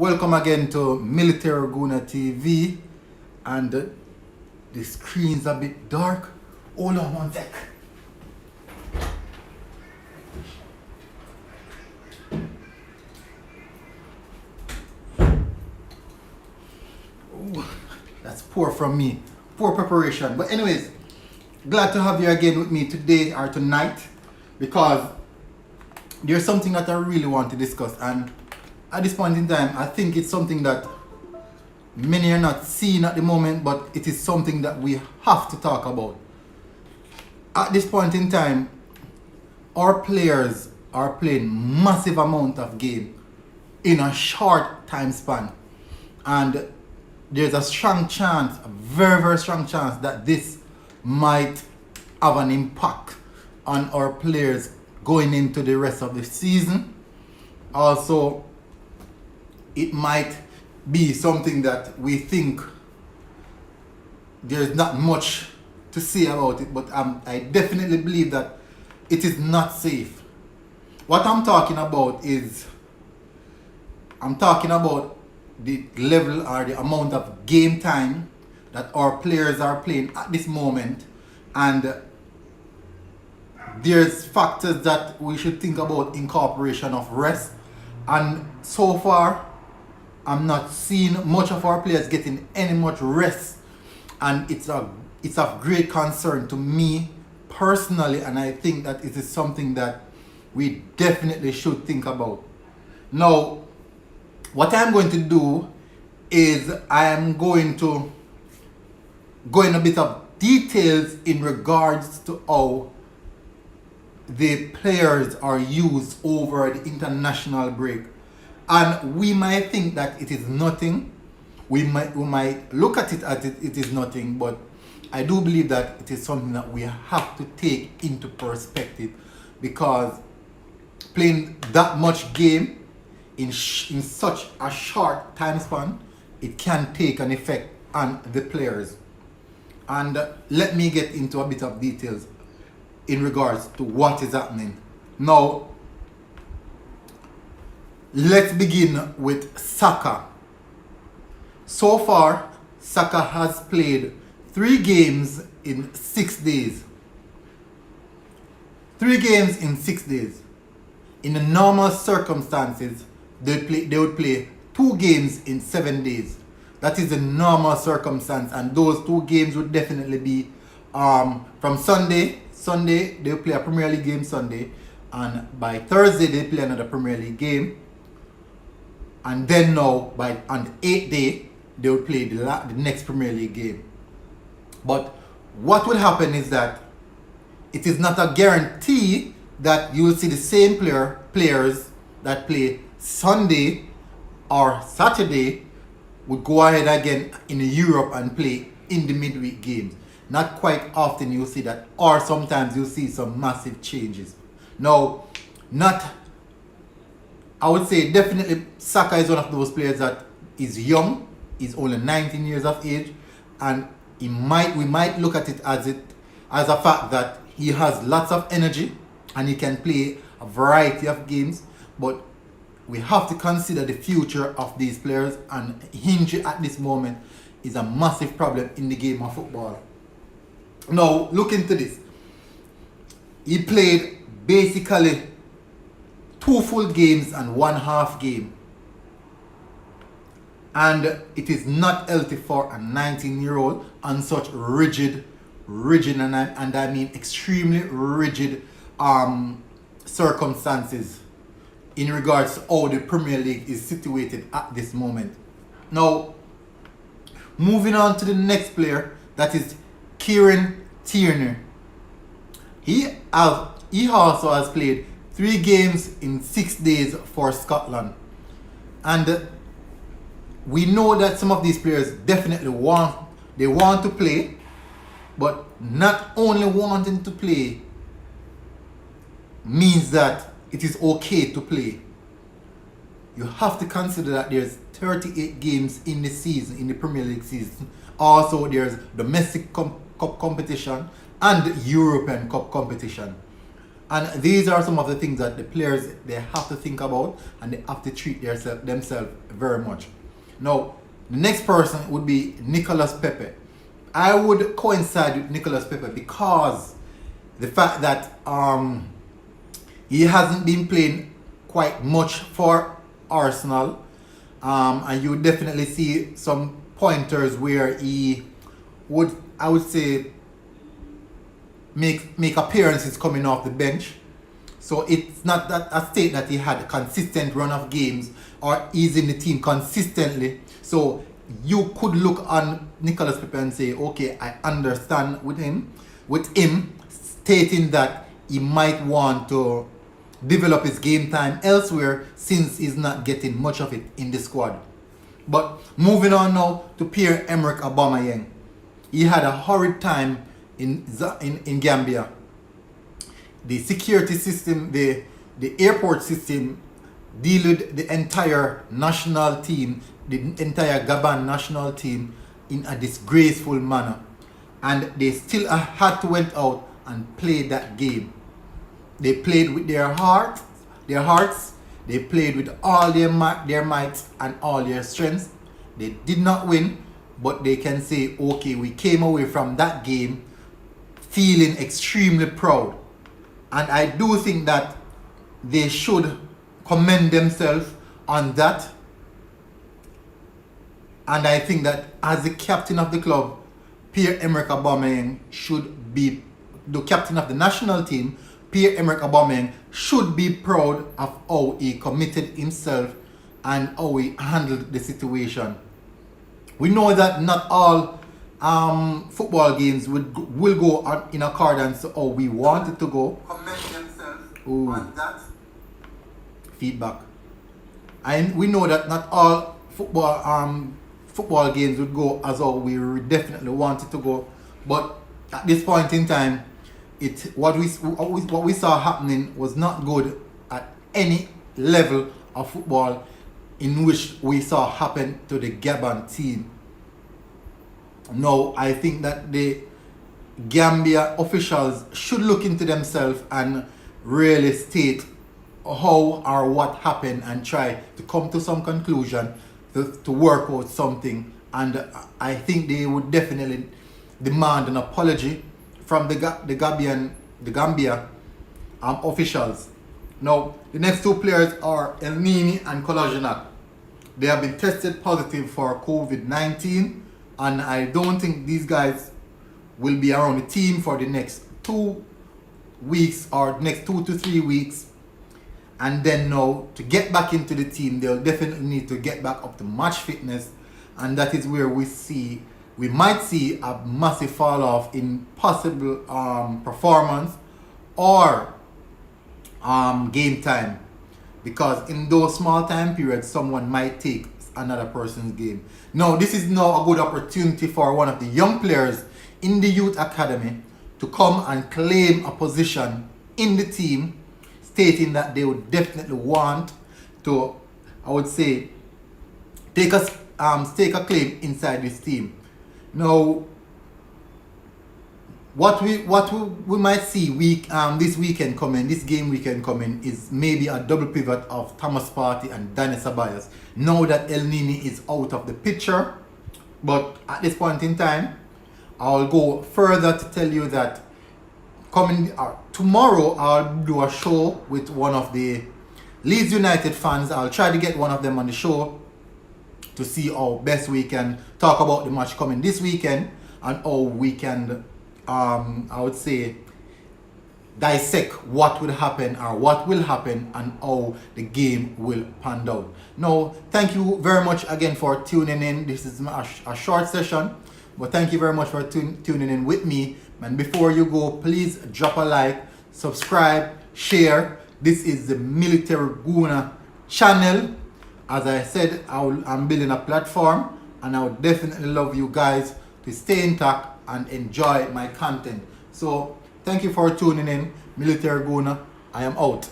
Welcome again to Military Guna TV. And the screen's a bit dark. Hold on one sec. Ooh, that's poor from me. Poor preparation. But anyways, glad to have you again with me today or tonight, because there's something that I really want to discuss, and at this point in time I think it's something that many are not seeing at the moment, but it is something that we have to talk about. At this point in time, our players are playing massive amount of game in a short time span, and there's a strong chance, a very strong chance, that this might have an impact on our players going into the rest of the season. Also, it might be something that we think there's not much to say about it, but I definitely believe that it is not safe. What I'm talking about is, I'm talking about the level or the amount of game time that our players are playing at this moment, and there's factors that we should think about, incorporation of rest. And so far I'm not seeing much of our players getting any much rest, and it's of great concern to me personally, and I think that it is something that we definitely should think about. Now, what I'm going to do is I am going to go in a bit of details in regards to how the players are used over the international break. And we might think that it is nothing. We might look at it as it is nothing, but I do believe that it is something that we have to take into perspective, because playing that much game in such a short time span, it can take an effect on the players. And let me get into a bit of details in regards to what is happening. Now, let's begin with Saka. So far, Saka has played 3 games in 6 days. 3 games in 6 days. In the normal circumstances, they would play 2 games in 7 days. That is the normal circumstance, and those 2 games would definitely be from Sunday. Sunday they'll play a Premier League game Sunday, and by Thursday they play another Premier League game, and then now on the 8th day they will play the next Premier League game. But what will happen is that it is not a guarantee that you will see the same players that play Sunday or Saturday would go ahead again in Europe and play in the midweek games. Not quite often you'll see that, or sometimes you'll see some massive changes. Now, I would say definitely Saka is one of those players that is young. He's only 19 years of age, and we might look at it as a fact that he has lots of energy and he can play a variety of games, but we have to consider the future of these players, and injury at this moment is a massive problem in the game of football. Now, look into this. He played basically 2 full games and 1 half game. And it is not healthy for a 19-year-old on such rigid and I mean extremely rigid circumstances in regards to how the Premier League is situated at this moment. Now, moving on to the next player, that is Kieran Tierney. He also has played 3 games in 6 days for Scotland, and we know that some of these players definitely want to play, but not only wanting to play means that it is okay to play. You have to consider that there's 38 games in the season, in the Premier League season. Also, there's domestic cup competition and European Cup competition. And these are some of the things that the players, they have to think about, and they have to treat themselves very much. Now, the next person would be Nicolas Pepe. I would coincide with Nicolas Pepe because the fact that he hasn't been playing quite much for Arsenal, and you would definitely see some pointers where he would, I would say, make appearances coming off the bench. So it's not that a state that he had a consistent run of games or is in the team consistently. So you could look on Nicolas Pepe and say, okay, I understand with him stating that he might want to develop his game time elsewhere since he's not getting much of it in the squad. But moving on now to Pierre-Emerick Aubameyang. He had a horrid time in Gambia. The security system, the airport system deal with the entire national team, the entire Gabon national team in a disgraceful manner. And they still had to went out and play that game. They played with their hearts, they played with all their might and all their strengths. They did not win, but they can say, okay, we came away from that game feeling extremely proud. And I do think that they should commend themselves on that. And I think that as the captain of the club, Pierre-Emerick Aubameyang should be the captain of the national team. Pierre-Emerick Aubameyang should be proud of how he committed himself and how he handled the situation. We know that not all football games will go in accordance to how we want it to go. Commend themselves on that. Feedback. And we know that not all football games would go as how we definitely want it to go. But at this point in time, what we saw happening was not good at any level of football in which we saw happen to the Gabon team. Now, I think that the Gambia officials should look into themselves and really state how or what happened and try to come to some conclusion to work out something. And I think they would definitely demand an apology from the Gambia officials. Now, the next two players are El Nini and Kolasinac. They have been tested positive for COVID-19, and I don't think these guys will be around the team for the next 2 weeks or next 2 to 3 weeks. And then now, to get back into the team, they'll definitely need to get back up to match fitness, and that is where we might see a massive fall off in possible performance or game time, because in those small time periods someone might take another person's game. Now, this is now a good opportunity for one of the young players in the youth academy to come and claim a position in the team, stating that they would definitely want to, I would say, stake a claim inside this team. Now, what we might see this weekend coming, this game weekend coming, is maybe a double pivot of Thomas Partey and Dani Ceballos. Now that El Nini is out of the picture, but at this point in time, I'll go further to tell you that tomorrow I'll do a show with one of the Leeds United fans. I'll try to get one of them on the show to see how best we can talk about the match coming this weekend and how we can, I would say, dissect what would happen or what will happen and how the game will pan out. Now, thank you very much again for tuning in. This is a short session, but thank you very much for tuning in with me. And before you go, please drop a like, subscribe, share. This is the Military Gooner channel. As I said, I'm building a platform, and I would definitely love you guys to stay intact and enjoy my content. So thank you for tuning in. Military Gooner, I am out.